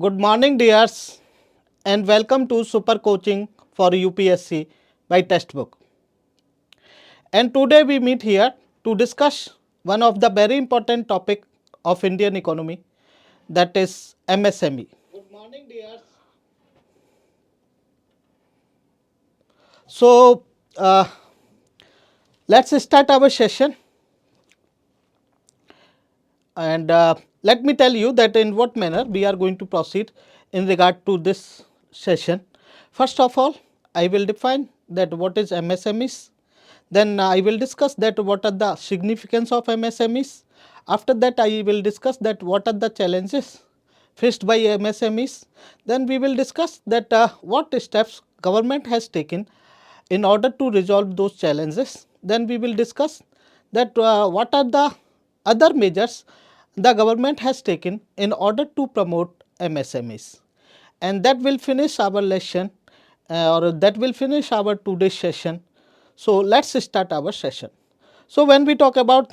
Good morning, dears, and welcome to Super Coaching for UPSC by Textbook. And today we meet here to discuss one of the very important topic of Indian economy, that is MSME. Good morning, dears. So, let's start our session. And let me tell you that in what manner we are going to proceed in regard to this session. First of all, I will define that what is MSMEs. Then I will discuss that what are the significance of MSMEs. After that, I will discuss that what are the challenges faced by MSMEs. Then we will discuss that what steps government has taken in order to resolve those challenges. Then we will discuss that what are the other measures the government has taken in order to promote MSMEs. And that will finish our lesson or that will finish our today's session. So, let us start our session. So, when we talk about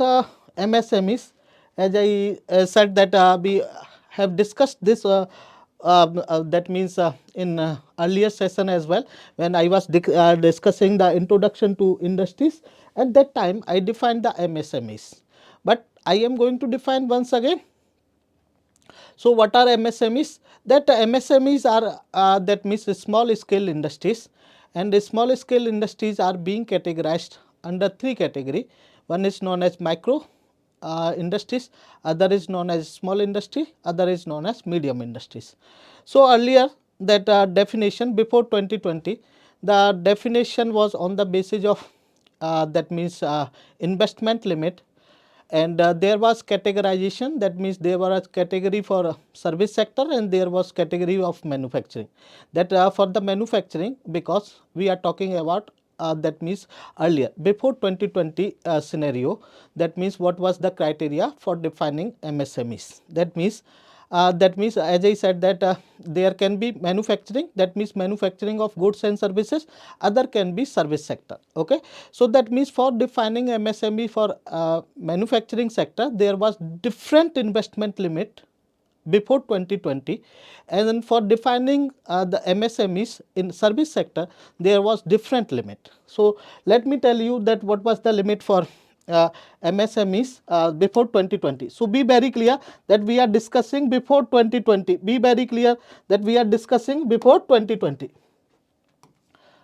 MSMEs, as I said that we have discussed this that means in earlier session as well, when I was discussing the introduction to industries. At that time I defined the MSMEs, but I am going to define once again. So, what are MSMEs? That MSMEs are that means small scale industries, and the small scale industries are being categorized under three categories. One is known as micro industries, other is known as small industry, other is known as medium industries. So, earlier that definition before 2020, the definition was on the basis of that means investment limit, and there was categorization, that means there was category for service sector and there was category of manufacturing. That for the manufacturing, because we are talking about that means earlier before 2020 scenario, that means what was the criteria for defining MSMEs. That means as I said that there can be manufacturing, that means manufacturing of goods and services, other can be service sector. Okay. So, that means for defining MSME for manufacturing sector, there was different investment limit before 2020, and then for defining the MSMEs in service sector, there was different limit. So, let me tell you that what was the limit for MSMEs before 2020. So, be very clear that we are discussing before 2020, be very clear that we are discussing before 2020.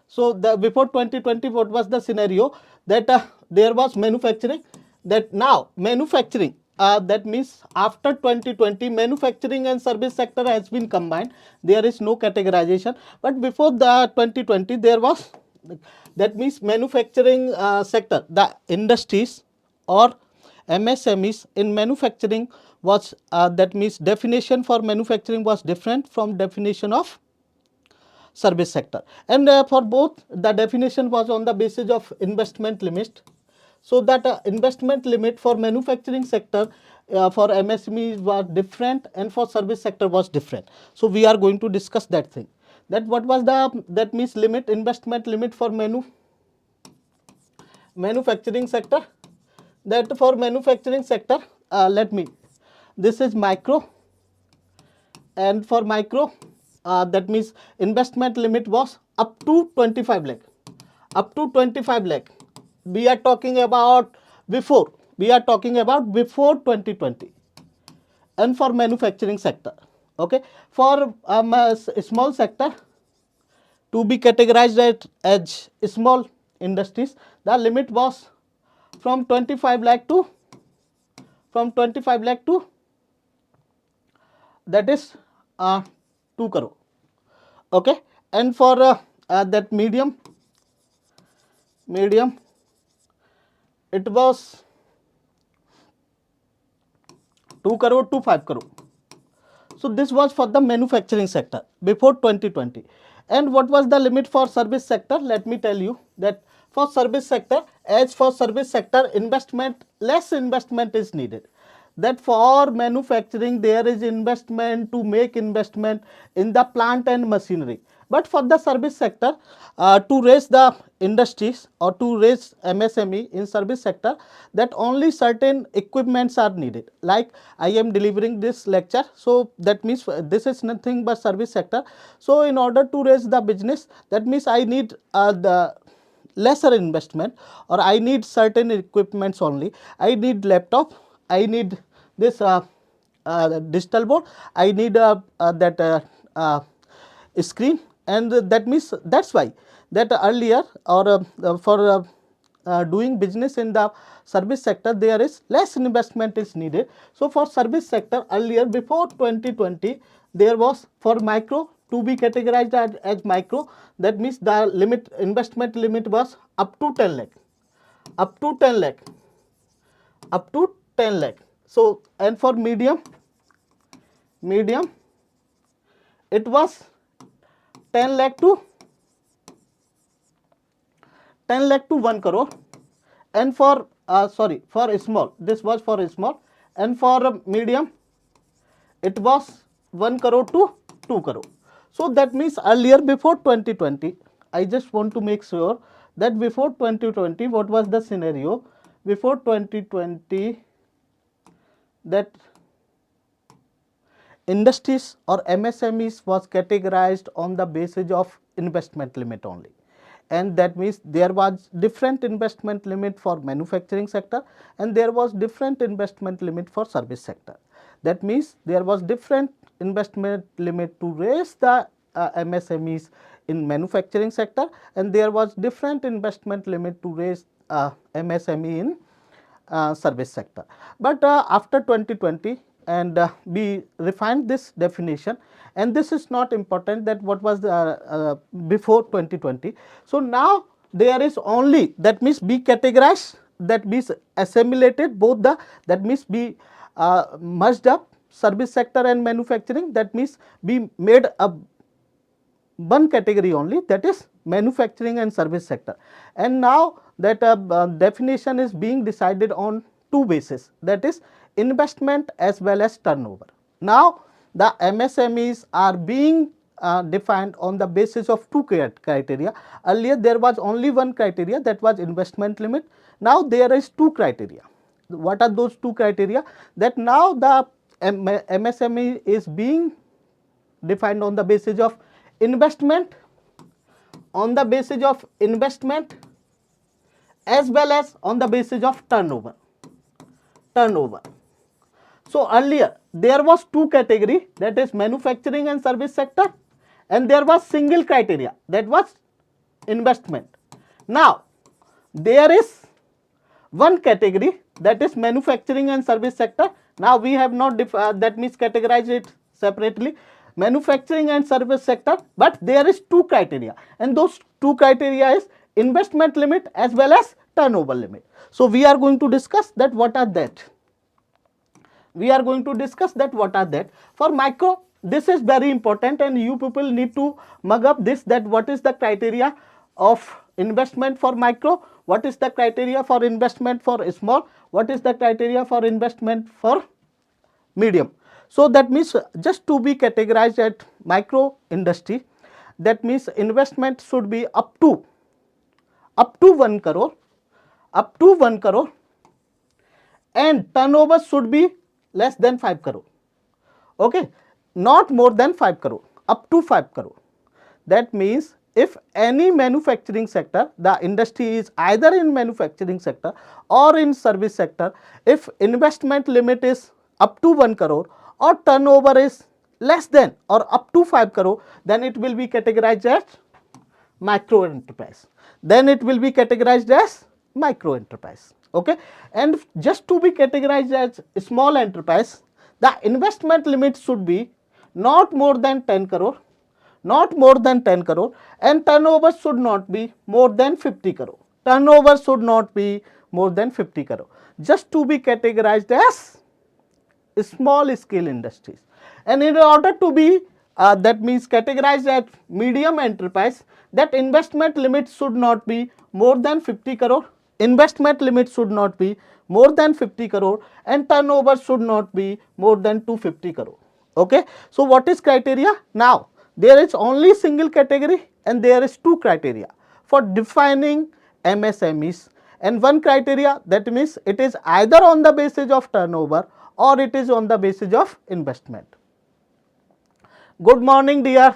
So, the before 2020 what was the scenario, that there was manufacturing, that now manufacturing that means after 2020 manufacturing and service sector has been combined, there is no categorization, but before the 2020 there was, that means manufacturing sector, the industries or MSMEs in manufacturing was that means definition for manufacturing was different from definition of service sector, and for both the definition was on the basis of investment limit. So, that investment limit for manufacturing sector for MSME was different and for service sector was different. So, we are going to discuss that thing, that what was the, that means limit, investment limit for manufacturing sector, that for manufacturing sector this is micro, and for micro that means investment limit was up to 25 lakh, up to 25 lakh. We are talking about before, 2020, and for manufacturing sector. Okay. For a small sector to be categorized as small industries, the limit was from 25 lakh to that is 2 crore. Okay. And for that medium it was 2 crore to 5 crore. So, this was for the manufacturing sector before 2020. And what was the limit for service sector? Let me tell you that for service sector, as for service sector investment, less investment is needed. That for manufacturing there is investment to make investment in the plant and machinery, But for the service sector, to raise the industries or to raise MSME in service sector, that only certain equipments are needed. Like I am delivering this lecture, so that means this is nothing but service sector. So in order to raise the business, that means I need the lesser investment, or I need certain equipments only. I need laptop, I need this digital board, I need that screen, and that means that's why that earlier or for doing business in the service sector, there is less investment is needed. So for service sector earlier, before 2020, there was for micro to be categorized as micro, that means the limit, investment limit was up to 10 lakh, up to 10 lakh, up to 10 lakh. So and for medium it was 10 lakh to 1 crore, and for for small, this was for small, and for medium it was 1 crore to 2 crore. So that means earlier before 2020, I just want to make sure that before 2020 what was the scenario. Before 2020, that industries or MSMEs was categorized on the basis of investment limit only, and that means there was different investment limit for manufacturing sector and there was different investment limit for service sector. That means there was different investment limit to raise the MSMEs in manufacturing sector, and there was different investment limit to raise MSME in service sector. But after 2020, and we refined this definition, and this is not important that what was the before 2020. So now there is only, that means be categorized, that means assimilated both the, that means be merged up service sector and manufacturing, that means be made a one category only, that is manufacturing and service sector. And now that definition is being decided on two bases, that is investment as well as turnover. Now the MSMEs are being defined on the basis of two criteria. Earlier there was only one criteria, that was investment limit. Now there is two criteria. What are those two criteria? That now the MSME is being defined on the basis of investment, on the basis of investment as well as on the basis of turnover. So earlier there was two category, that is manufacturing and service sector, and there was single criteria, that was investment. Now there is one category, that is manufacturing and service sector. Now we have not that means categorize it separately, manufacturing and service sector, but there is two criteria, and those two criteria is investment limit as well as turnover limit. So we are going to discuss that what are that. For micro, this is very important, and you people need to mug up this, that what is the criteria of investment for micro, what is the criteria for investment for small, what is the criteria for investment for medium. So that means just to be categorized at micro industry, that means investment should be up to 1 crore, and turnover should be less than 5 crore. Okay, not more than 5 crore, up to 5 crore. That means if any manufacturing sector, the industry is either in manufacturing sector or in service sector, if investment limit is up to 1 crore or turnover is less than or up to 5 crore, then it will be categorized as micro enterprise. Okay, and just to be categorized as small enterprise, the investment limit should be not more than 10 crore, and turnover should not be more than 50 crore. Just to be categorized as small scale industries. And in order to be that means categorized as medium enterprise, that investment limit should not be more than 50 crore. And turnover should not be more than 250 crore. Okay. So what is criteria? Now there is only single category and there is two criteria for defining MSMEs, and one criteria, that means it is either on the basis of turnover or it is on the basis of investment. Good morning dear,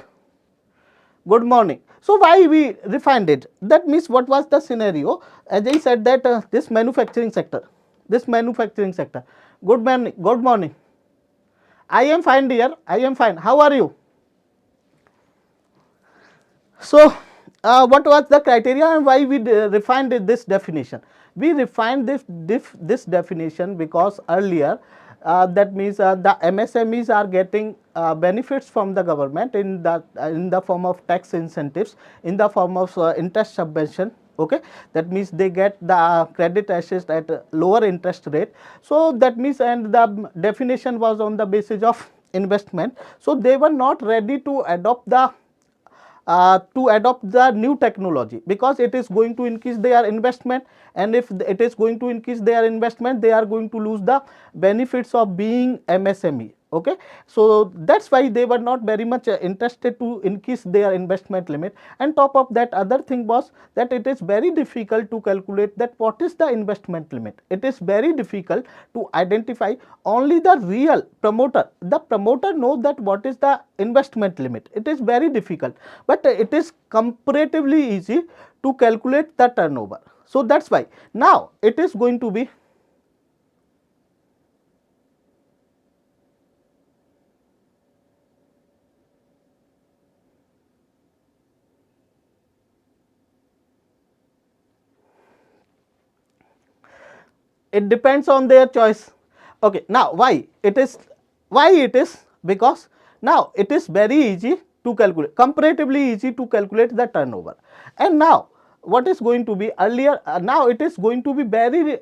good morning. So why we refined it? That means what was the scenario? As I said that this manufacturing sector. Good morning, good morning. I am fine dear, I am fine. How are you? So what was the criteria and why we refined this definition? We refined this definition because earlier that means the MSMEs are getting benefits from the government in the form of tax incentives, in the form of interest subvention. Okay, that means they get the credit assessed at a lower interest rate. So that means, and the definition was on the basis of investment. So they were not ready to adopt the new technology because it is going to increase their investment, and if it is going to increase their investment, they are going to lose the benefits of being MSME. Okay, so that's why they were not very much interested to increase their investment limit. And top of that, other thing was that it is very difficult to calculate that what is the investment limit. It is very difficult to identify. Only the real promoter, the promoter knows that what is the investment limit. It is very difficult, but it is comparatively easy to calculate the turnover. So that's why now it is going to be it depends on their choice. Okay, now why it is because now it is very easy to calculate, comparatively easy to calculate the turnover. And now what is going to be earlier, now it is going to be very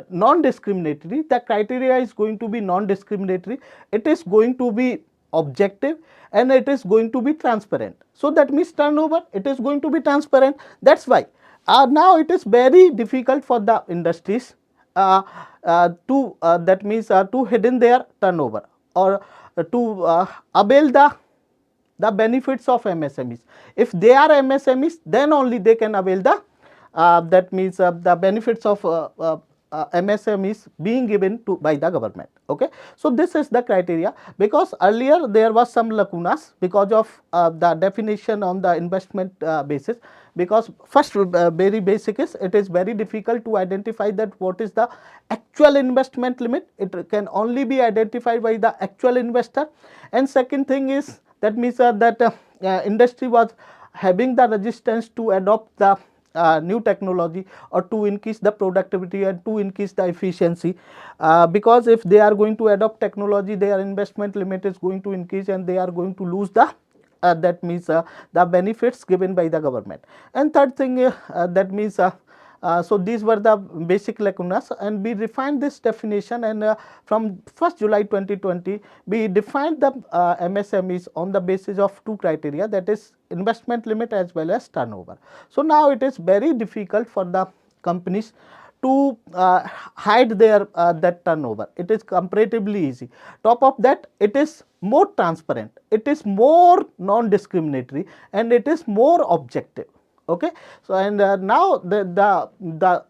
non-discriminatory. The criteria is going to be non-discriminatory, it is going to be objective, and it is going to be transparent. So that means turnover, it is going to be transparent. That's why now it is very difficult for the industries to that means to hidden their turnover or to avail the benefits of MSMEs. If they are MSMEs, then only they can avail the that means the benefits of MSMEs being given to by the government. Okay, so this is the criteria, because earlier there was some lacunas because of the definition on the investment basis. Because first very basic is, it is very difficult to identify that what is the actual investment limit. It can only be identified by the actual investor. And second thing is, that means that industry was having the resistance to adopt the new technology or to increase the productivity and to increase the efficiency, because if they are going to adopt technology, their investment limit is going to increase and they are going to lose the that means the benefits given by the government. And third thing that means so these were the basic lacunas, and we refined this definition, and from 1st July 2020 we defined the MSMEs on the basis of two criteria, that is investment limit as well as turnover. So now it is very difficult for the companies to hide their that turnover. It is comparatively easy. Top of that, it is more transparent, it is more non-discriminatory, and it is more objective. Okay, so and now the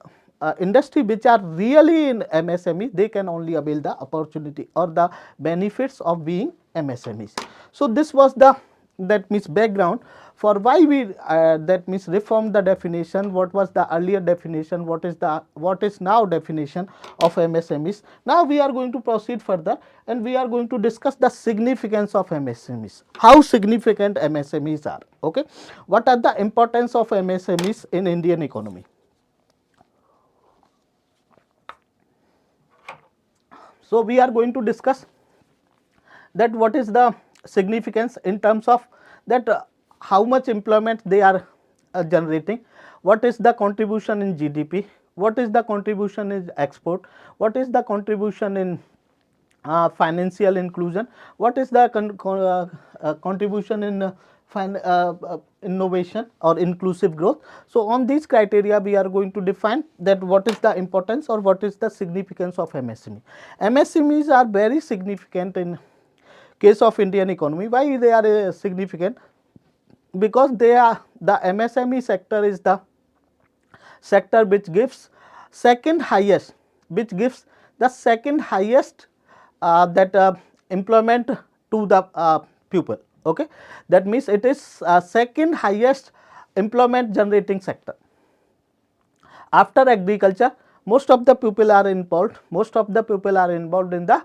industry which are really in MSME, they can only avail the opportunity or the benefits of being MSMEs. So this was the that means background for why we that means reformed the definition. What was the earlier definition, what is now definition of MSMEs. Now we are going to proceed further and we are going to discuss the significance of MSMEs, how significant MSMEs are. Okay, what are the importance of MSMEs in Indian economy. So we are going to discuss that what is the significance in terms of that how much employment they are generating, what is the contribution in GDP, what is the contribution in export, what is the contribution in financial inclusion, what is the contribution in innovation or inclusive growth. So on these criteria we are going to define that what is the importance or what is the significance of MSME. MSMEs are very significant in case of Indian economy. Why they are significant? Because they are, the MSME sector is the sector which gives second highest, that employment to the people. Okay, that means it is second highest employment generating sector. After agriculture, most of the people are involved in the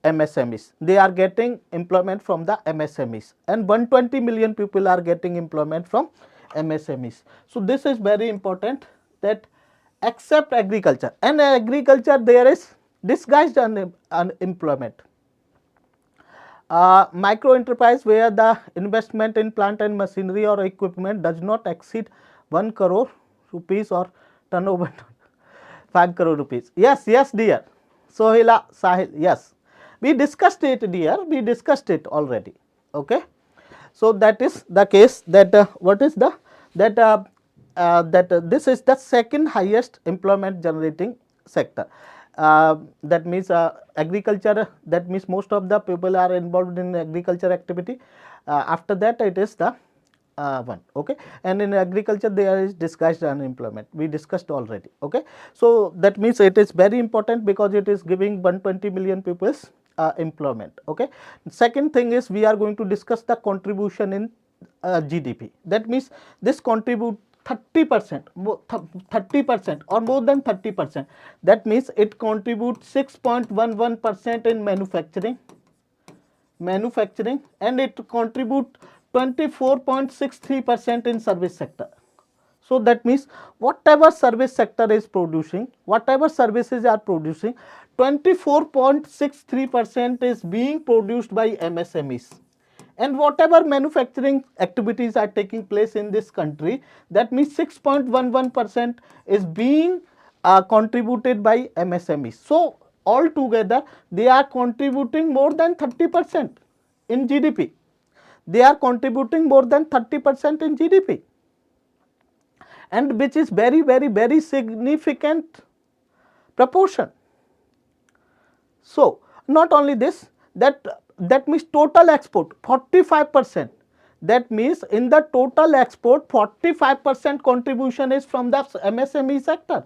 MSMEs. They are getting employment from the MSMEs, and 120 million people are getting employment from MSMEs. So this is very important, that except agriculture, and agriculture there is disguised unemployment. Micro enterprise where the investment in plant and machinery or equipment does not exceed 1 crore rupees or turnover 5 crore rupees. Yes, yes dear. Sohila, Sahil, yes. We discussed it dear, we discussed it already. Okay. So that is the case, that what is the, that this is the second highest employment generating sector. That means agriculture, that means most of the people are involved in agriculture activity. After that it is the one. Okay, and in agriculture there is disguised unemployment, we discussed already. Okay, so that means it is very important because it is giving 120 million people's employment. Okay, second thing is we are going to discuss the contribution in GDP. That means this contribute 30%, 30% or more than 30%. That means it contributes 6.11% in manufacturing, and it contribute 24.63% in service sector. So that means whatever service sector is producing, whatever services are producing, 24.63% is being produced by MSMEs. And whatever manufacturing activities are taking place in this country, that means 6.11% is being contributed by MSMEs. So altogether they are contributing more than 30% in GDP. They are contributing more than 30% in GDP, and which is very significant proportion. So not only this, that means total export 45%. That means in the total export 45% contribution is from the MSME sector.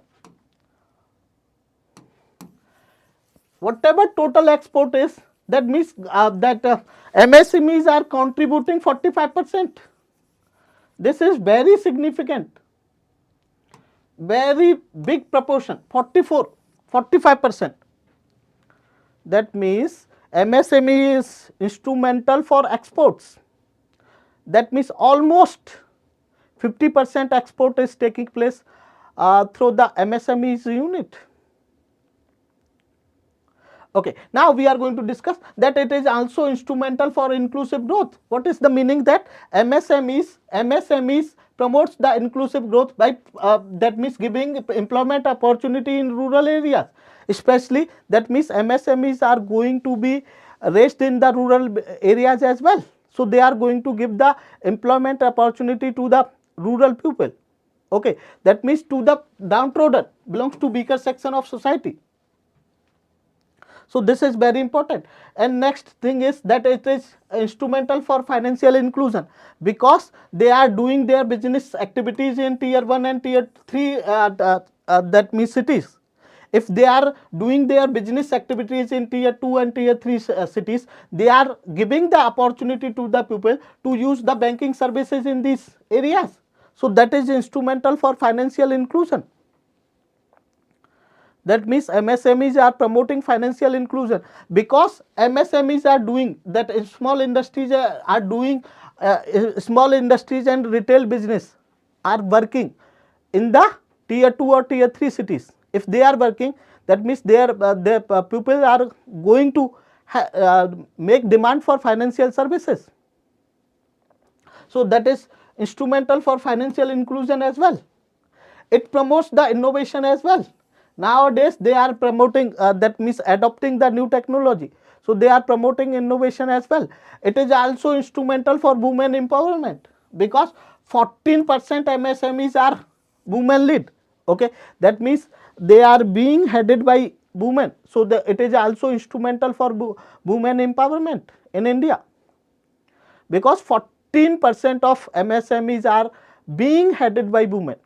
Whatever total export is, that means MSMEs are contributing 45%. This is very significant, very big proportion, 45%. That means MSME is instrumental for exports. That means almost 50% export is taking place through the MSMEs unit. Okay, now we are going to discuss that it is also instrumental for inclusive growth. What is the meaning? That MSMEs promotes the inclusive growth by that means giving employment opportunity in rural areas, especially that means MSMEs are going to be raised in the rural areas as well. So they are going to give the employment opportunity to the rural people. Okay, that means to the downtrodden, belongs to weaker section of society. So this is very important. And next thing is that it is instrumental for financial inclusion, because they are doing their business activities in tier 1 and tier 3 that means cities. If they are doing their business activities in tier 2 and tier 3 cities, they are giving the opportunity to the people to use the banking services in these areas. So that is instrumental for financial inclusion. That means MSMEs are promoting financial inclusion, because MSMEs are doing that, small industries are doing small industries and retail business are working in the tier 2 or tier 3 cities. If they are working, that means their people are going to make demand for financial services. So that is instrumental for financial inclusion as well. It promotes the innovation as well. Nowadays they are promoting that means adopting the new technology. So they are promoting innovation as well. It is also instrumental for women empowerment, because 14% MSMEs are women led. Okay, that means they are being headed by women. So it is also instrumental for women empowerment in India, because 14% of MSMEs are being headed by women.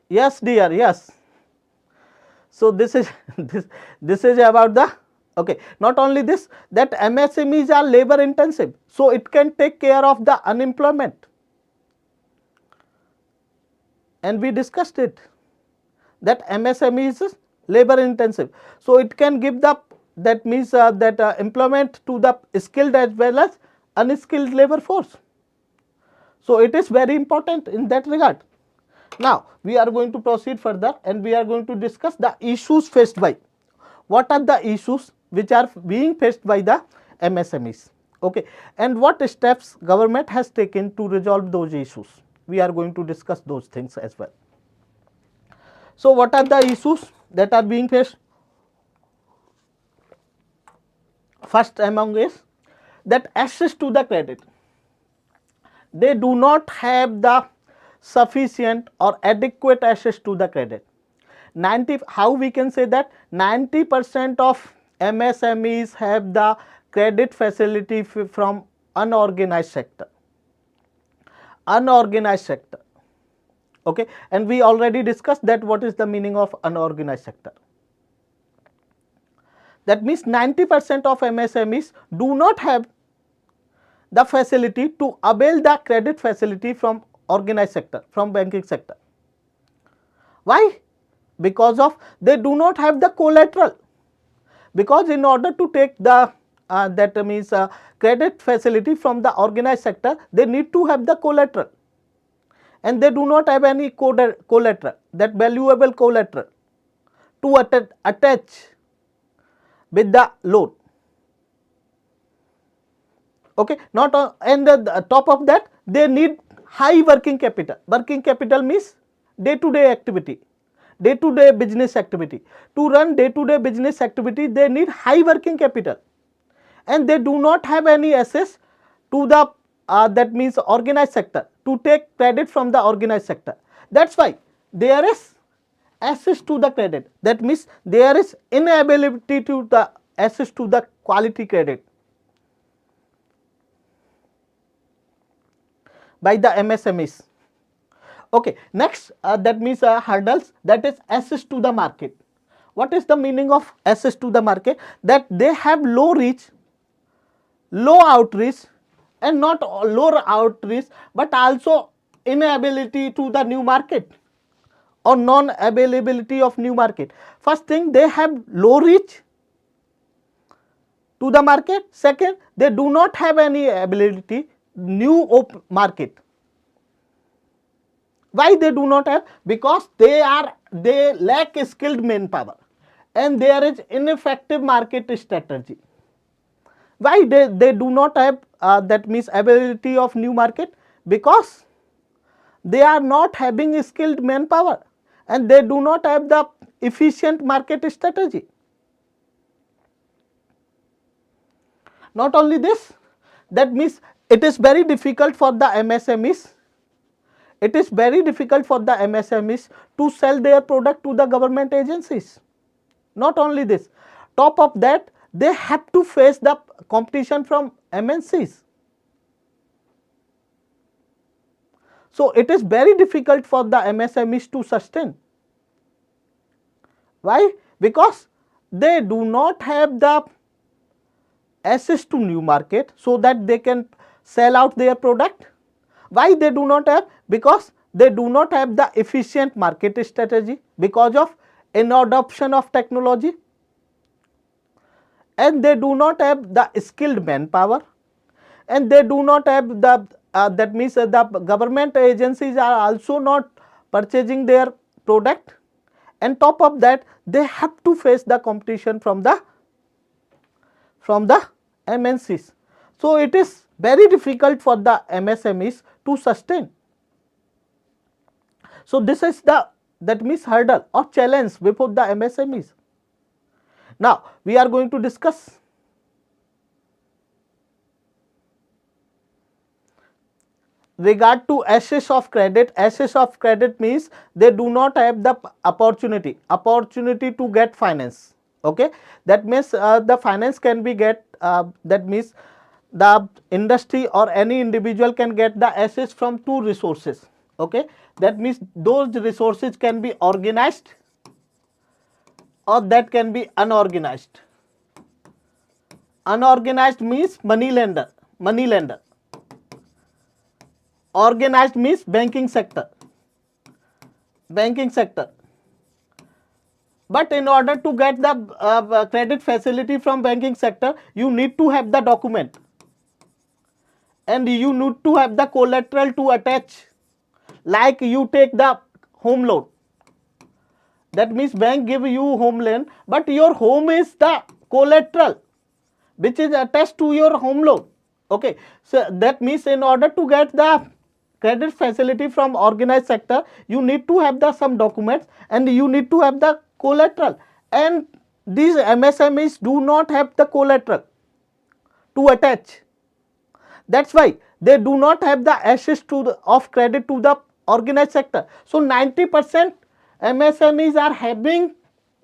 Yes dear, yes. So this is this is about the, okay, not only this, that MSMEs are labor intensive, so it can take care of the unemployment, and we discussed it that MSME is labor intensive, so it can give the, that means that employment to the skilled as well as unskilled labor force. So it is very important in that regard. Now we are going to proceed further and we are going to discuss the issues faced by, what are the issues which are being faced by the MSMEs, okay, and what steps government has taken to resolve those issues. We are going to discuss those things as well. So what are the issues that are being faced? First among is that access to the credit. They do not have the sufficient or adequate access to the credit. 90, how we can say that 90% of MSMEs have the credit facility from unorganized sector. Unorganized sector, okay, and we already discussed that what is the meaning of unorganized sector. That means 90% of MSMEs do not have the facility to avail the credit facility from organized sector, from banking sector. Why? Because of they do not have the collateral, because in order to take the that means credit facility from the organized sector, they need to have the collateral, and they do not have any collateral, that valuable collateral to attach with the loan, okay. Not and the top of that, they need high working capital. Working capital means day to day activity, day to day business activity. To run day to day business activity, they need high working capital, and they do not have any access to the that means organized sector to take credit from the organized sector. That's why there is access to the credit, that means there is inability to the access to the quality credit by the MSMEs. Okay, next that means hurdles, that is access to the market. What is the meaning of access to the market? That they have low reach, low outreach, and not low outreach, but also inability to the new market or non availability of new market. First thing, they have low reach to the market. Second, they do not have any ability new market. Why they do not have? Because they lack skilled manpower, and there is ineffective market strategy. Why they do not have that means ability of new market? Because they are not having skilled manpower, and they do not have the efficient market strategy. Not only this, that means it is very difficult for the MSMEs. It is very difficult for the MSMEs to sell their product to the government agencies. Not only this, top of that, they have to face the competition from MNCs. So it is very difficult for the MSMEs to sustain. Why? Because they do not have the access to new market so that they can sell out their product. Why they do not have? Because they do not have the efficient market strategy because of inadoption of technology, and they do not have the skilled manpower, and they do not have the that means the government agencies are also not purchasing their product, and top of that, they have to face the competition from the MNCs. So it is very difficult for the MSMEs to sustain. So this is the, that means hurdle or challenge before the MSMEs. Now we are going to discuss regard to assets of credit means they do not have the opportunity to get finance. Okay, that means the finance can be get, that means the industry or any individual can get the assets from two resources. Okay, that means those resources can be organized or that can be unorganized. Unorganized means money lender. Organized means banking sector. But in order to get the credit facility from banking sector, you need to have the document and you need to have the collateral to attach. Like you take the home loan, that means bank give you home loan, but your home is the collateral which is attached to your home loan. Okay, so that means in order to get the credit facility from organized sector, you need to have the some documents and you need to have the collateral, and these MSMEs do not have the collateral to attach. That's why they do not have the access to the, of credit to the organized sector. So 90% MSMEs are having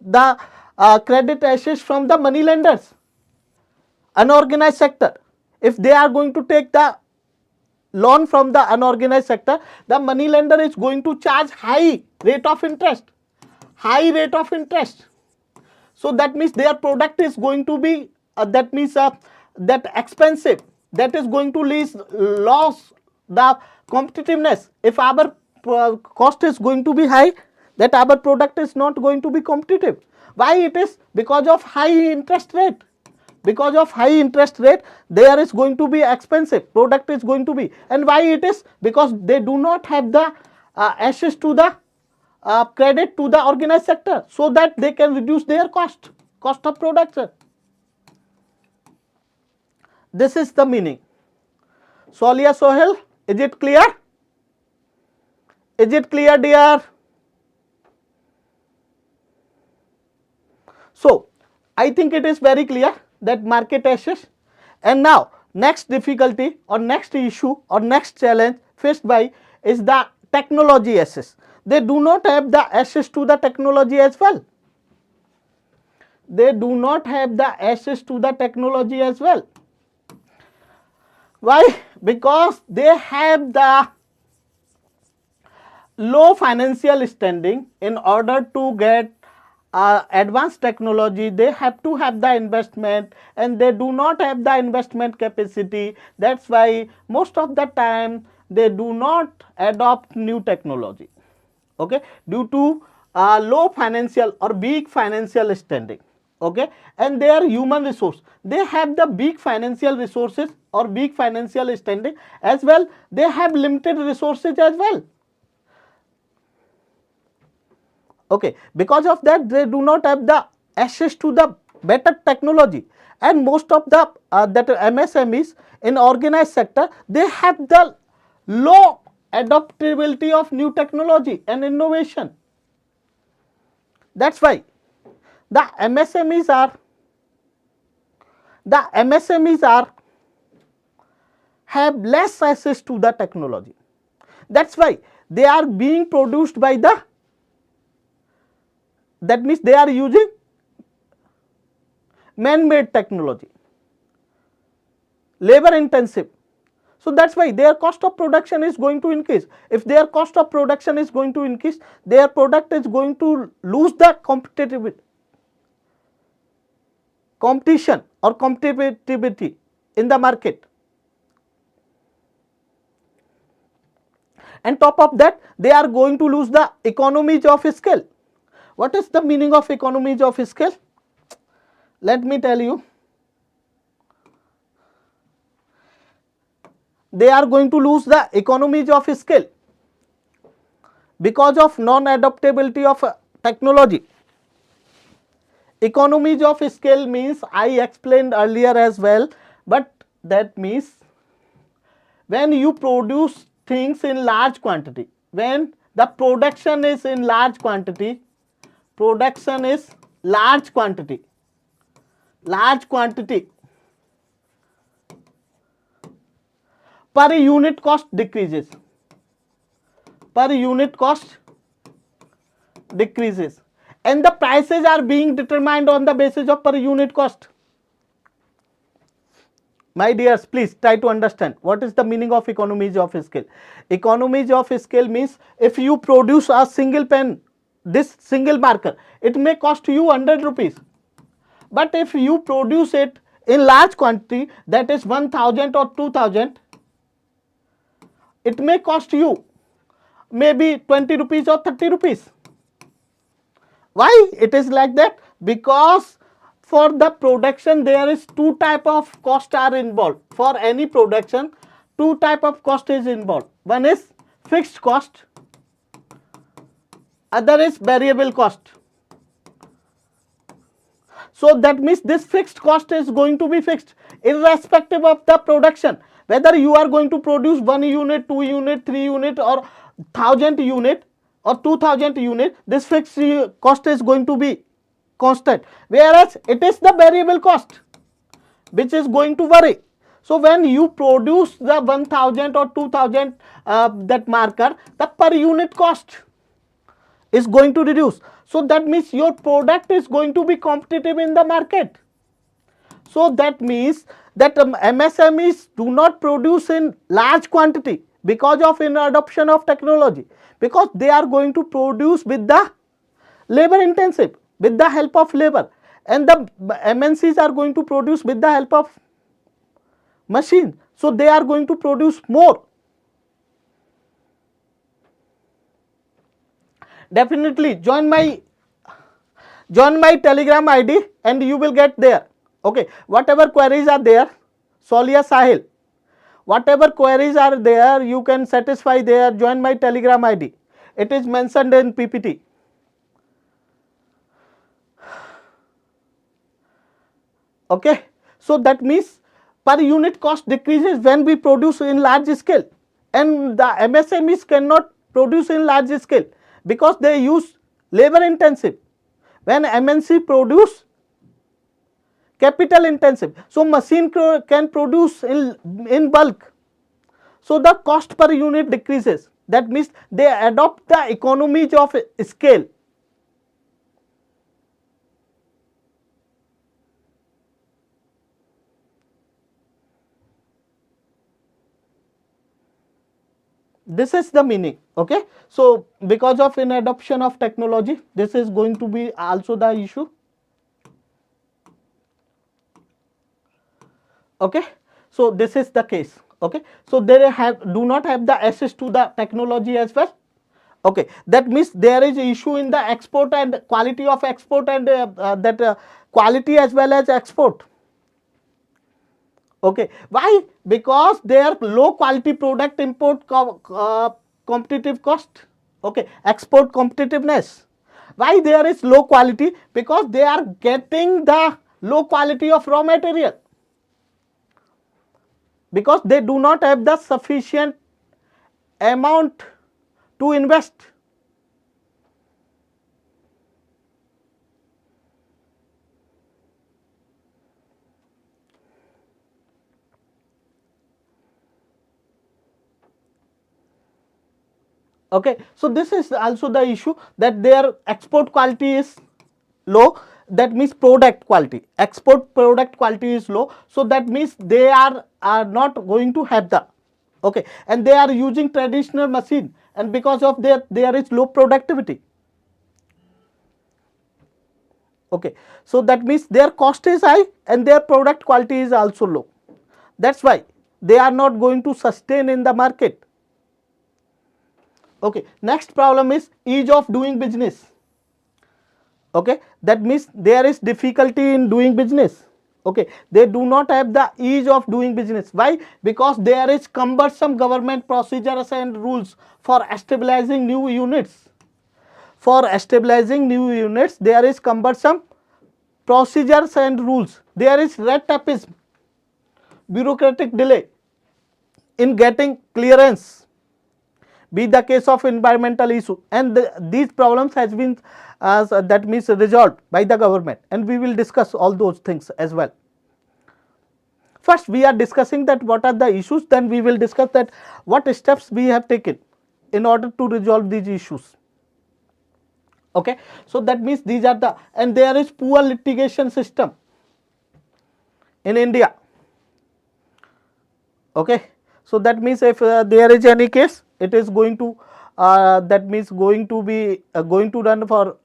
the credit access from the money lenders, unorganized sector. If they are going to take the loan from the unorganized sector, the money lender is going to charge high rate of interest. So that means their product is going to be that expensive, that is going to lose the competitiveness. If our cost is going to be high, that our product is not going to be competitive. Why it is? Because of high interest rate. There is going to be expensive product is going to be. And why it is? Because they do not have the access to the credit to the organized sector, so that they can reduce their cost of production. This is the meaning. Solia Sohel, is it clear? Dear? So I think it is very clear that market access. And now next difficulty or next issue or next challenge faced by is the technology access. They do not have the access to the technology as well. Why? Because they have the low financial standing. In order to get advanced technology, they have to have the investment, and they do not have the investment capacity. That's why most of the time they do not adopt new technology. Okay, due to low financial or weak financial standing. Okay, and their human resource, they have the big financial resources or big financial standing as well. They have limited resources as well. Okay, because of that they do not have the access to the better technology, and most of the that MSMEs in organized sector, they have the low adaptability of new technology and innovation. That's why the MSMEs are have less access to the technology. That's why they are being produced by the, that means they are using man-made technology, labor intensive. So that's why their cost of production is going to increase. If their cost of production is going to increase, their product is going to lose the competition or competitivity in the market. And top of that, they are going to lose the economies of scale. What is the meaning of economies of scale? Let me tell you. They are going to lose the economies of scale because of non-adaptability of technology. Economies of scale means, I explained earlier as well, but that means when you produce things in large quantity, when the production is in large quantity, per unit cost decreases. Per unit cost decreases, and the prices are being determined on the basis of per unit cost. My dears, please try to understand what is the meaning of economies of scale. Economies of scale means if you produce a single pen, this single marker, it may cost you 100 rupees. But if you produce it in large quantity, that is 1000 or 2000, it may cost you maybe 20 rupees or 30 rupees. Why it is like that? Because for the production there is two type of cost are involved. For any production, two type of cost is involved. One is fixed cost, other is variable cost. So that means this fixed cost is going to be fixed irrespective of the production. Whether you are going to produce 1 unit, 2 unit, 3 unit or 1000 unit or 2000 unit, this fixed cost is going to be constant, whereas it is the variable cost which is going to vary. So when you produce the 1000 or 2000 that marker, the per unit cost is going to reduce. So that means your product is going to be competitive in the market. So that means that MSMEs do not produce in large quantity because of adoption of technology, because they are going to produce with the labor intensive, with the help of labor, and the MNCs are going to produce with the help of machine. So they are going to produce more. Definitely join my Telegram ID and you will get there. Okay, whatever queries are there, Solia Sahil, whatever queries are there, you can satisfy there. Join my Telegram ID. It is mentioned in PPT. Okay, so that means per unit cost decreases when we produce in large scale, and the MSMEs cannot produce in large scale because they use labor intensive. When MNC produce capital intensive, so machine can produce in bulk, so the cost per unit decreases. That means they adopt the economies of scale. This is the meaning. Okay, so because of adoption of technology, this is going to be also the issue. Okay, so this is the case. Okay, so they do not have the access to the technology as well. Okay, that means there is a issue in the export and quality of export and quality as well as export. Okay, why? Because their low quality product import competitive cost. Okay, export competitiveness. Why there is low quality? Because they are getting the low quality of raw material, because they do not have the sufficient amount to invest. Okay, so this is also the issue, that their export quality is low. That means product quality, export product quality is low. So that means they are not going to have the, okay, and they are using traditional machine, and because of that there is low productivity. Okay, so that means their cost is high and their product quality is also low. That's why they are not going to sustain in the market. Okay, next problem is ease of doing business. Okay, that means there is difficulty in doing business. Okay, they do not have the ease of doing business. Why? Because there is cumbersome government procedures and rules for stabilizing new units. For stabilizing new units, there is cumbersome procedures and rules. There is red tapeism, bureaucratic delay in getting clearance, be the case of environmental issue, and these problems has been that means resolved by the government, and we will discuss all those things as well. first we are discussing that what are the issues, then we will discuss that what steps we have taken in order to resolve these issues. Okay, so that means these are the, and there is poor litigation system in India. Okay, so that means if there is any case, it is going to that means going to be going to run for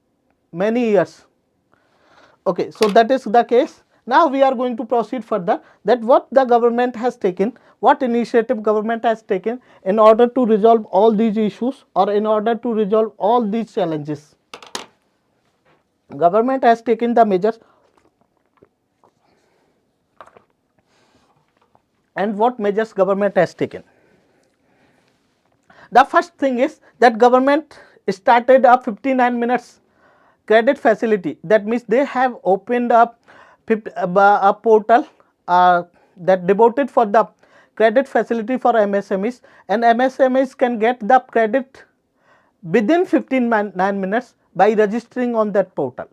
many years. Okay, so that is the case. Now we are going to proceed further, that what the government has taken, what initiative government has taken in order to resolve all these issues, or in order to resolve all these challenges. Government has taken the measures, and what measures government has taken. The first thing is that government started a 59 minutes credit facility. That means they have opened up a portal that devoted for the credit facility for MSMEs, and MSMEs can get the credit within 59 minutes by registering on that portal.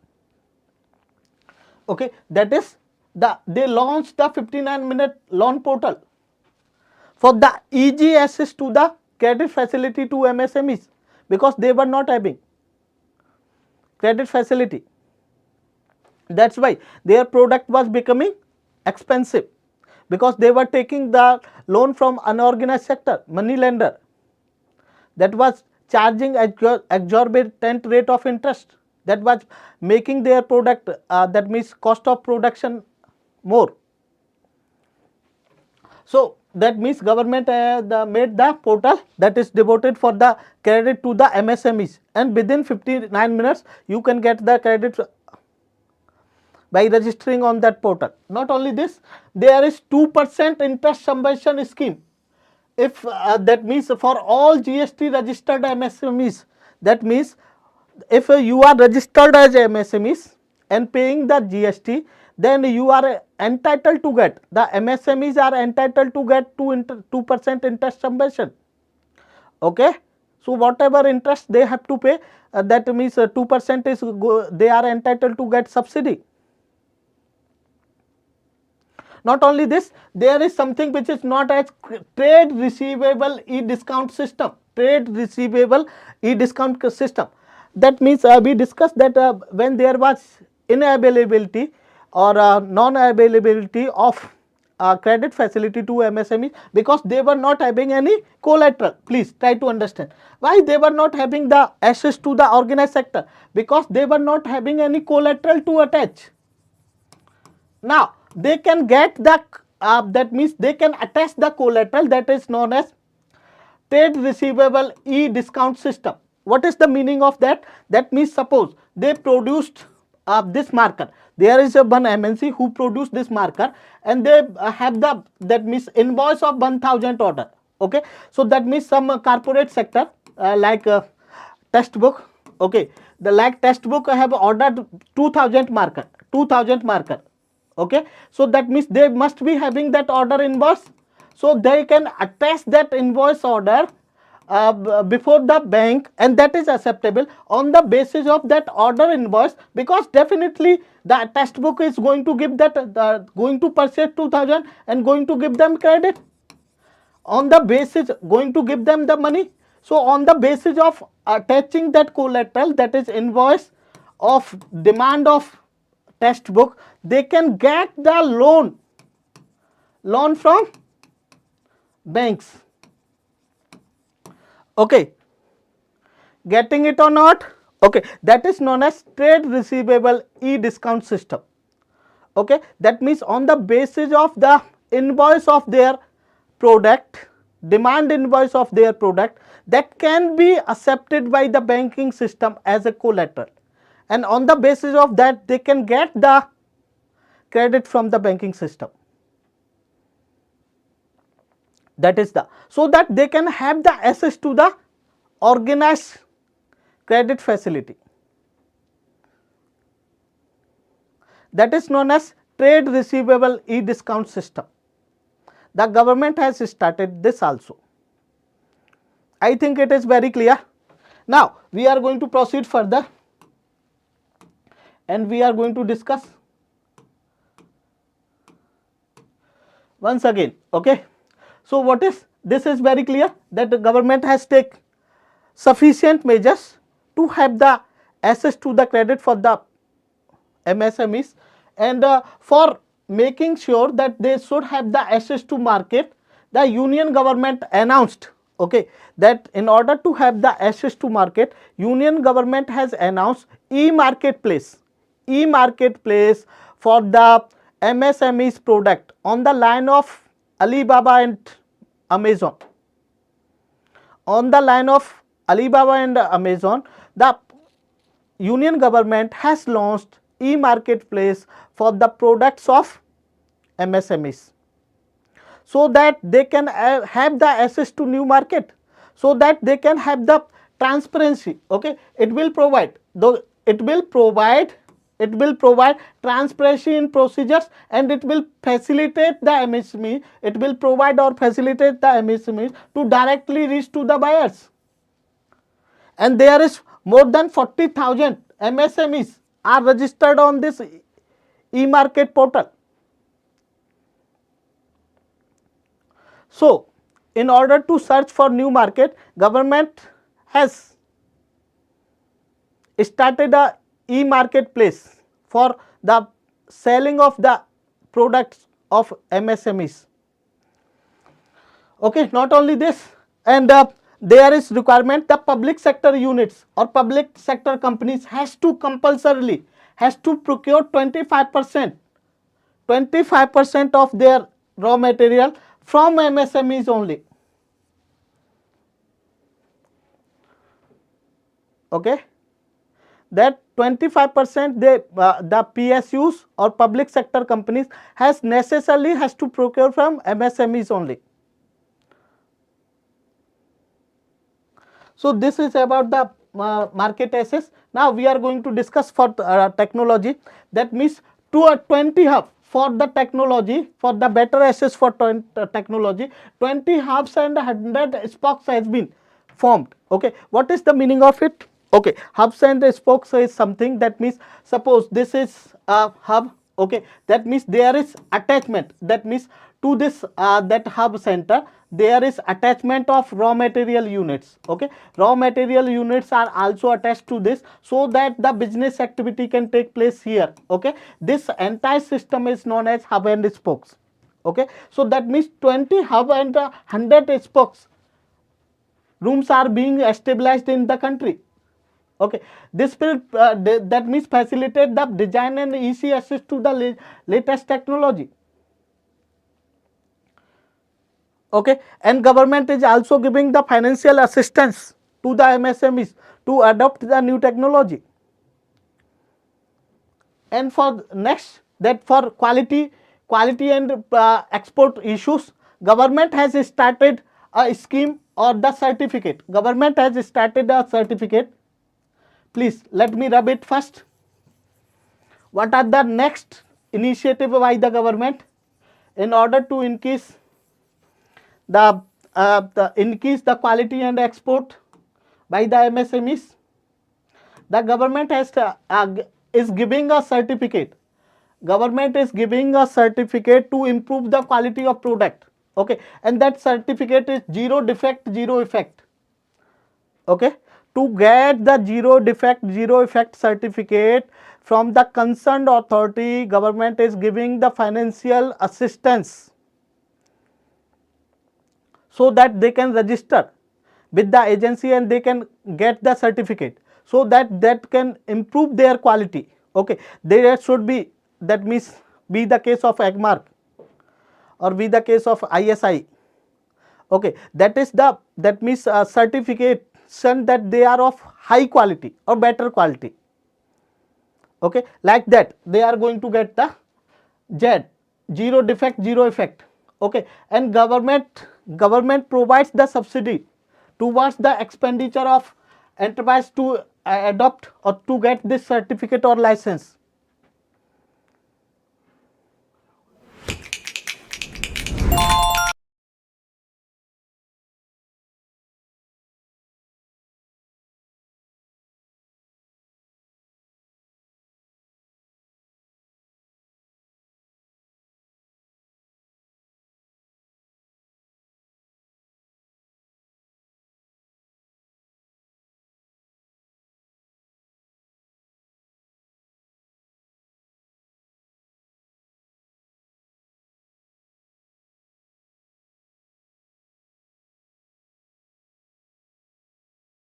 Okay, that is they launched the 59-minute loan portal for the easy access to the credit facility to MSMEs, because they were not having credit facility. That's why their product was becoming expensive, because they were taking the loan from unorganized sector, money lender, that was charging exorbitant rate of interest, that was making their product that means cost of production more. So that means government made the portal that is devoted for the credit to the MSMEs, and within 59 minutes you can get the credit by registering on that portal. Not only this, there is 2% interest subvention scheme. If that means for all GS3 registered MSMEs, that means if you are registered as MSMEs and paying the GST, then you are entitled to get, the MSMEs are entitled to get 2% interest subvention. Okay, so whatever interest they have to pay, that means 2% is they are entitled to get subsidy. Not only this, there is something which is not as trade receivable e-discount system. Trade receivable e-discount system. That means we discussed that when there was inavailability or non-availability of credit facility to MSME, because they were not having any collateral. Please try to understand why they were not having the access to the organized sector, because they were not having any collateral to attach. Now they can get the that means they can attach the collateral, that is known as trade receivable e-discount system. What is the meaning of that? That means suppose they produced this marker. There is a one MNC who produced this marker, and they have the, that means invoice of 1000 order. Okay, so that means some corporate sector like textbook. Okay, the like textbook have ordered 2000 marker. Okay, so that means they must be having that order invoice, so they can attach that invoice order before the bank, and that is acceptable on the basis of that order invoice, because definitely the textbook is going to give that going to purchase 2000 and going to give them credit on the basis, going to give them the money. So on the basis of attaching that collateral, that is invoice of demand of textbook, they can get the loan from banks. Okay, getting it or not? Okay, that is known as trade receivable e-discount system. Okay, that means on the basis of the invoice of their product, demand invoice of their product, that can be accepted by the banking system as a collateral, and on the basis of that they can get the credit from the banking system. That is the, so that they can have the access to the organized credit facility. That is known as trade receivable e-discount system. The government has started this also. I think it is very clear. Now we are going to proceed further, and we are going to discuss once again. Okay. So what is this? Is very clear that the government has taken sufficient measures to have the access to the credit for the MSMEs, and for making sure that they should have the access to market, the union government announced, okay, that in order to have the access to market, union government has announced e-marketplace for the MSMEs product on the line of Alibaba and Amazon. On the line of Alibaba and Amazon, the union government has launched e-marketplace for the products of MSMEs, so that they can have the access to new market, so that they can have the transparency. Okay, it will provide transparency in procedures, and it will facilitate the MSME, it will provide or facilitate the MSMEs to directly reach to the buyers. And there is more than 40,000 MSMEs are registered on this e-market portal. So, in order to search for new market, government has started a e-marketplace for the selling of the products of MSMEs. Okay, not only this, and there is requirement the public sector units or public sector companies has to compulsorily has to procure 25% of their raw material from MSMEs only. Okay, that 25% they the PSUs or public sector companies has necessarily has to procure from MSMEs only. So this is about the market access. Now we are going to discuss for technology. That means to a 20 hub for the technology, for the better access for technology, 20 hubs and 100 spokes has been formed. Okay, what is the meaning of it? Okay, hubs and spokes is something that means, suppose this is a hub. Okay, that means there is attachment, that means to this that hub center there is attachment of raw material units. Okay, raw material units are also attached to this, so that the business activity can take place here. Okay, this entire system is known as hub and spokes. Okay, so that means 20 hub and 100 spokes rooms are being established in the country. Okay, this will that means facilitate the design and easy access to the latest technology. Okay, and government is also giving the financial assistance to the MSMEs to adopt the new technology. And for next, that for quality and export issues, government has started a scheme or the certificate. Government has started a certificate. Please let me rub it first. What are the next initiative by the government in order to increase the quality and export by the MSMEs? The government has is giving a certificate. Government is giving a certificate to improve the quality of product. Okay, and that certificate is zero defect, zero effect. Okay, to get the zero defect, zero effect certificate from the concerned authority, government is giving the financial assistance so that they can register with the agency and they can get the certificate, so that can improve their quality. Okay, there should be, that means be the case of AGMARK or be the case of ISI. Okay, that is the, that means certification that they are of high quality or better quality. Okay, like that they are going to get the Z, zero defect, zero effect. Okay, and government provides the subsidy towards the expenditure of enterprise to adopt or to get this certificate or license.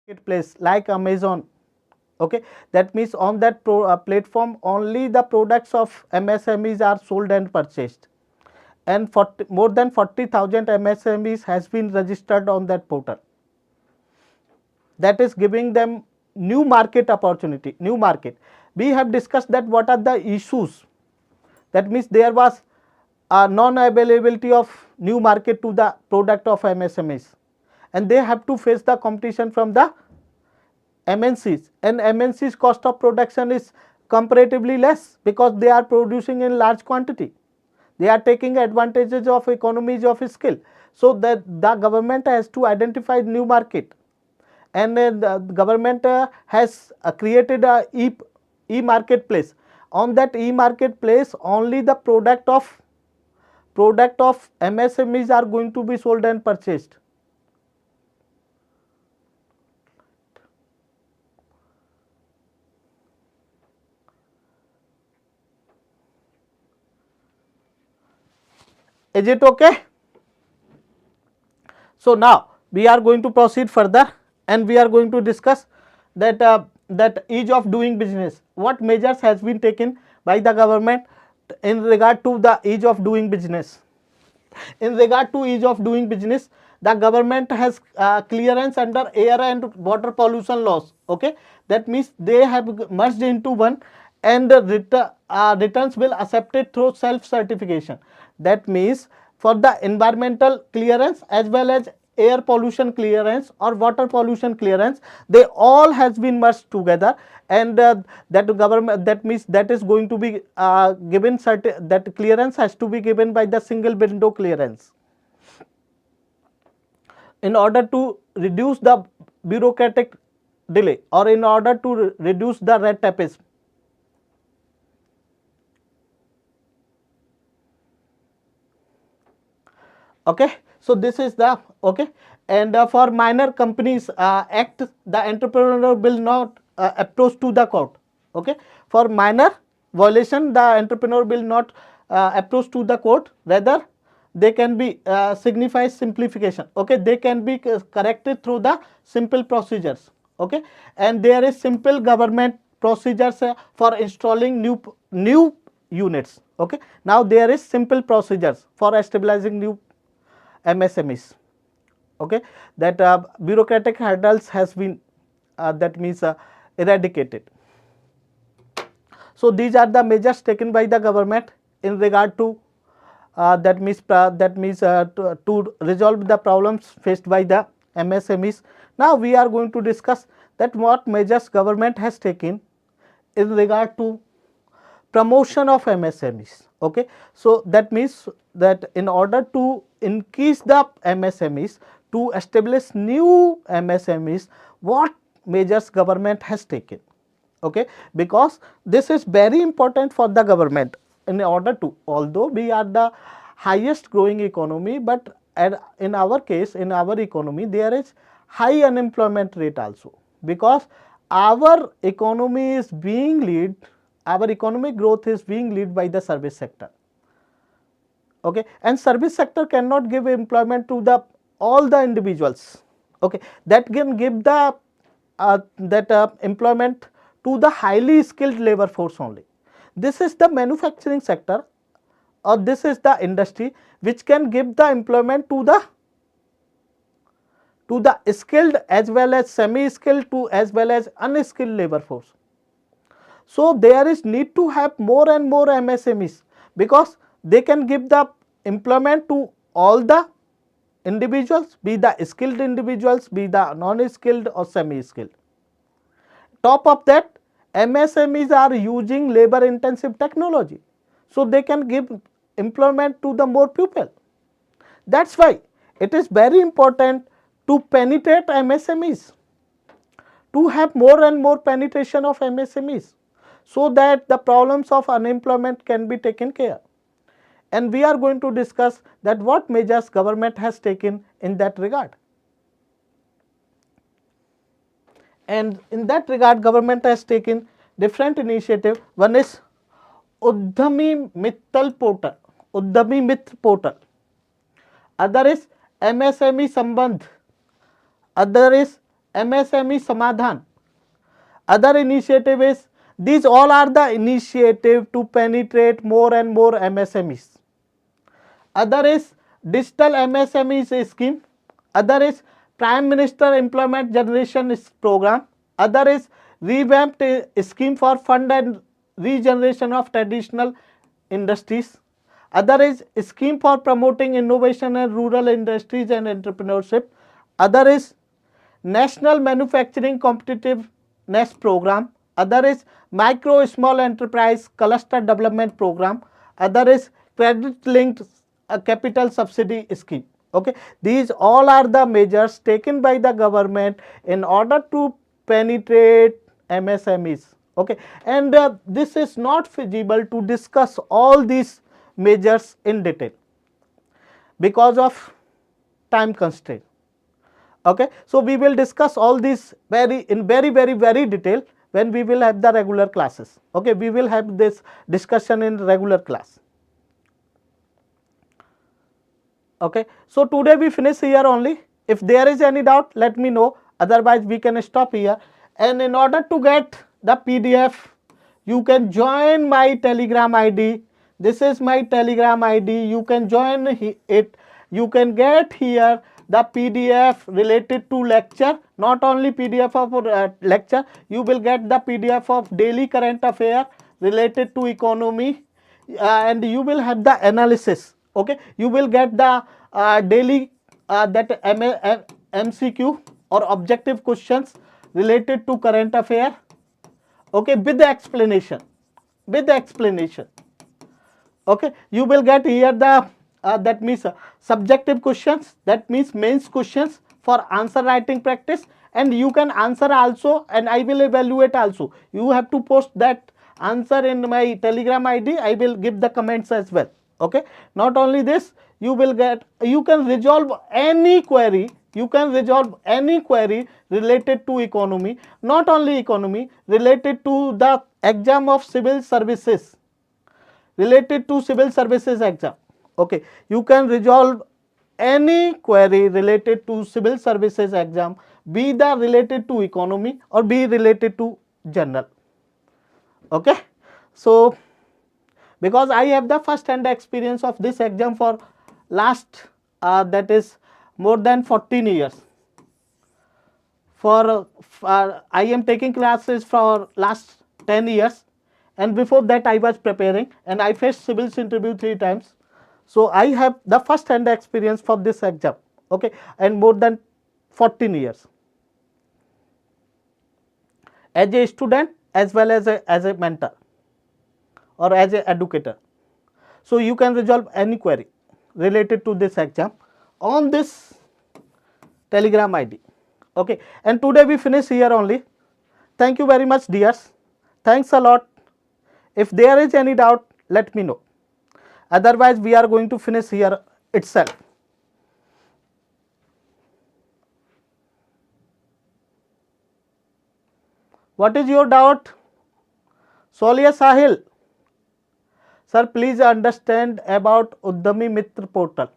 marketplace like Amazon. Okay, that means on that platform only the products of MSMEs are sold and purchased, and more than 40,000 MSMEs has been registered on that portal. That is giving them new market opportunity, new market. We have discussed that what are the issues. That means there was a non-availability of new market to the product of MSMEs, and they have to face the competition from the MNCs, and MNCs cost of production is comparatively less because they are producing in large quantity. They are taking advantages of economies of scale. So that the government has to identify new market, and the government has created a e-marketplace. On that e-marketplace only the product of MSMEs are going to be sold and purchased. Is it okay? So now we are going to proceed further, and we are going to discuss that that ease of doing business. What measures has been taken by the government in regard to the ease of doing business? In regard to ease of doing business, the government has clearance under air and water pollution laws. Okay, that means they have merged into one, and returns will accepted through self certification. That means for the environmental clearance as well as air pollution clearance or water pollution clearance, they all has been merged together, and that government, that means that is going to be given certain, that clearance has to be given by the single window clearance in order to reduce the bureaucratic delay, or in order to reduce the red tapeism. Okay, so this is the okay, and for minor companies act, the entrepreneur will not approach to the court. Okay, for minor violation the entrepreneur will not approach to the court, rather they can be signifies simplification. Okay, they can be corrected through the simple procedures. Okay, and there is simple government procedures for installing new units. Okay, now there is simple procedures for stabilizing new MSMEs. Okay, that bureaucratic hurdles has been that means eradicated. So these are the measures taken by the government in regard to that means to resolve the problems faced by the MSMEs. Now we are going to discuss that what measures government has taken in regard to promotion of MSMEs. Okay, so that means that in order to increase the MSMEs, to establish new MSMEs, what measures government has taken. Okay, because this is very important for the government in order to, although we are the highest growing economy, but in our case, in our economy there is high unemployment rate also, because our economy is being led, our economic growth is being led by the service sector. Okay, and service sector cannot give employment to the all the individuals. Okay, that can give the employment to the highly skilled labor force only. This is the manufacturing sector, or this is the industry which can give the employment to the skilled as well as semi skilled to as well as unskilled labor force. So there is need to have more and more MSMEs, because they can give the employment to all the individuals, be the skilled individuals, be the non-skilled or semi-skilled. Top of that, MSMEs are using labor intensive technology, so they can give employment to the more people. That is why it is very important to penetrate MSMEs, to have more and more penetration of MSMEs, so that the problems of unemployment can be taken care. And we are going to discuss that what measures government has taken in that regard. And in that regard, government has taken different initiative. One is Uddhami Mittal portal, Uddhami Mitra portal. Other is MSME Sambandh. Other is MSME Samadhan. Other initiative is, these all are the initiative to penetrate more and more MSMEs. Other is digital MSME scheme. Other is Prime Minister Employment Generation Program. Other is revamped scheme for fund and regeneration of traditional industries. Other is scheme for promoting innovation and rural industries and entrepreneurship. Other is National Manufacturing Competitiveness Program. Other is Micro Small Enterprise Cluster Development Program. Other is Credit Linked Capital Subsidy Scheme. Okay, these all are the measures taken by the government in order to penetrate MSMEs. Okay, and this is not feasible to discuss all these measures in detail because of time constraint. Okay, so we will discuss all these very detail when we will have the regular classes. Okay, we will have this discussion in regular class. Okay, so today we finish here only. If there is any doubt, let me know, otherwise we can stop here. And in order to get the PDF, you can join my Telegram ID. This is my Telegram ID. You can join it. You can get here the PDF related to lecture, not only PDF of lecture, you will get the PDF of daily current affair related to economy, and you will have the analysis. Okay, you will get the daily that MCQ or objective questions related to current affair. Okay, with the explanation, okay, you will get here the that means subjective questions, that means mains questions for answer writing practice, and you can answer also, and I will evaluate also. You have to post that answer in my Telegram ID. I will give the comments as well. Okay, not only this, you will get, you can resolve any query. You can resolve any query related to economy, not only economy, related to the exam of civil services, related to civil services exam. Okay, you can resolve any query related to civil services exam, be the related to economy or be related to general. Okay, so because I have the first hand experience of this exam for last that is more than 14 years. For I am taking classes for last 10 years, and before that I was preparing, and I faced civils interview 3 times. So I have the first hand experience for this exam. Okay, and more than 14 years as a student as well as a mentor or as an educator. So you can resolve any query related to this exam on this Telegram ID. Okay, and today we finish here only. Thank you very much, dears. Thanks a lot. If there is any doubt, let me know. Otherwise, we are going to finish here itself. What is your doubt? Solia Sahil. Sir, please understand about Uddami Mitra portal.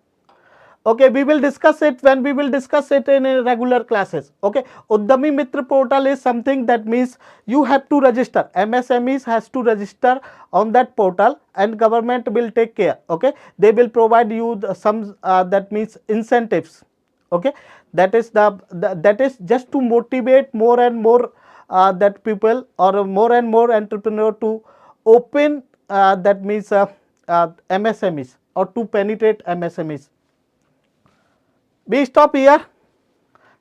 Okay, we will discuss it when we will discuss it in regular classes. Okay, Uddami Mitra portal is something that means you have to register. MSMEs has to register on that portal, and government will take care. Okay, they will provide you some that means incentives. Okay, that is that is just to motivate more and more that people or more and more entrepreneur to open that means MSMEs or to penetrate MSMEs. We stop here.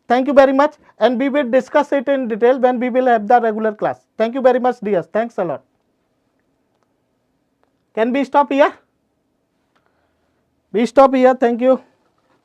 Thank you very much, and we will discuss it in detail when we will have the regular class. Thank you very much, dears. Thanks a lot. Can we stop here? We stop here. Thank you.